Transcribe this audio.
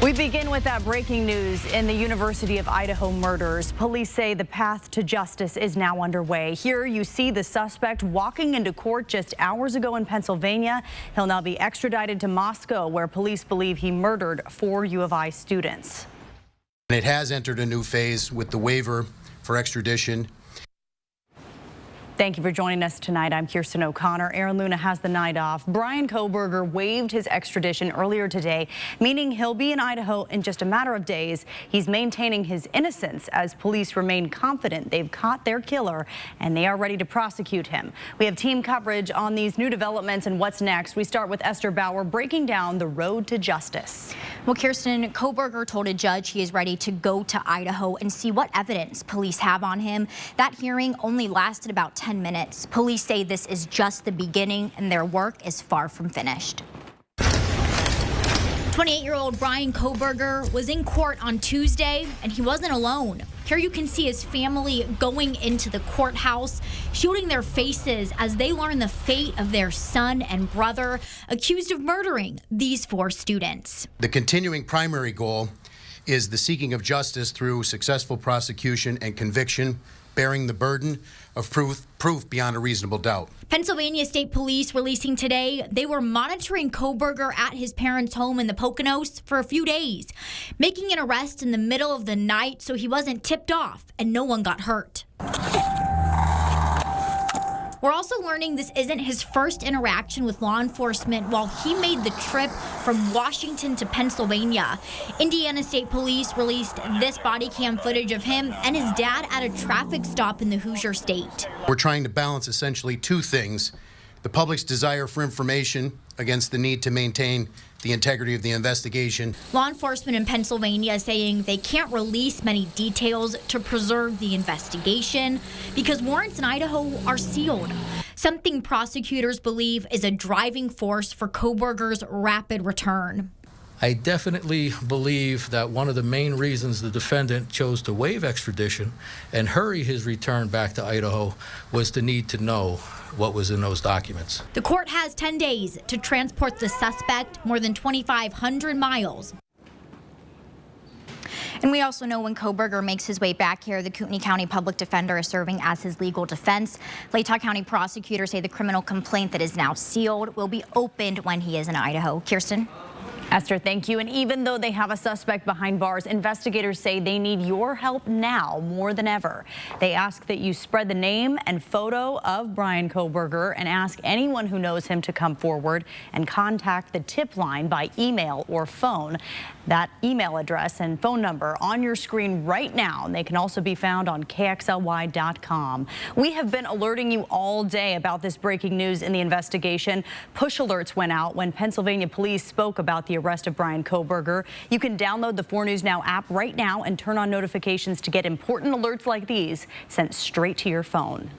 We begin with that breaking news in the University of Idaho murders. Police say the path to justice is now underway. Here you see the suspect walking into court just hours ago in Pennsylvania. He'll now be extradited to Moscow, where police believe he murdered 4 U of I students. It has entered a new phase with the waiver for extradition. Thank you for joining us tonight. I'm Kirsten O'Connor. Aaron Luna has the night off. Bryan Kohberger waived his extradition earlier today, meaning he'll be in Idaho in just a matter of days. He's maintaining his innocence as police remain confident they've caught their killer and they are ready to prosecute him. We have team coverage on these new developments and what's next. We start with Esther Bauer breaking down the road to justice. Well, Kirsten, Kohberger told a judge he is ready to go to Idaho and see what evidence police have on him. That hearing only lasted about 10 minutes. Police say this is just the beginning and their work is far from finished. 28-year-old Bryan Kohberger was in court on Tuesday, and he wasn't alone. Here you can see his family going into the courthouse, shielding their faces as they learn the fate of their son and brother, accused of murdering these 4 students. The continuing primary goal is the seeking of justice through successful prosecution and conviction, bearing the burden of proof beyond a reasonable doubt. Pennsylvania State Police releasing today they were monitoring Kohberger at his parents' home in the Poconos for a few days, making an arrest in the middle of the night so he wasn't tipped off and no one got hurt. We're also learning this isn't his first interaction with law enforcement while he made the trip from Washington to Pennsylvania. Indiana State Police released this body cam footage of him and his dad at a traffic stop in the Hoosier State. We're trying to balance essentially 2 things: the public's desire for information against the need to maintain the integrity of the investigation. Law enforcement in Pennsylvania saying they can't release many details to preserve the investigation because warrants in Idaho are sealed, something prosecutors believe is a driving force for Kohberger's rapid return. I definitely believe that one of the main reasons the defendant chose to waive extradition and hurry his return back to Idaho was the need to know what was in those documents. The court has 10 days to transport the suspect more than 2,500 miles. And we also know when Kohberger makes his way back here, the Kootenai County Public Defender is serving as his legal defense. Latah County prosecutors say the criminal complaint that is now sealed will be opened when he is in Idaho. Kirsten? Esther, thank you. And even though they have a suspect behind bars, investigators say they need your help now more than ever. They ask that you spread the name and photo of Bryan Kohberger and ask anyone who knows him to come forward and contact the tip line by email or phone. That email address and phone number on your screen right now. And they can also be found on KXLY.com. We have been alerting you all day about this breaking news in the investigation. Push alerts went out when Pennsylvania police spoke about the arrest of Bryan Kohberger. You can download the 4 News Now app right now and turn on notifications to get important alerts like these sent straight to your phone.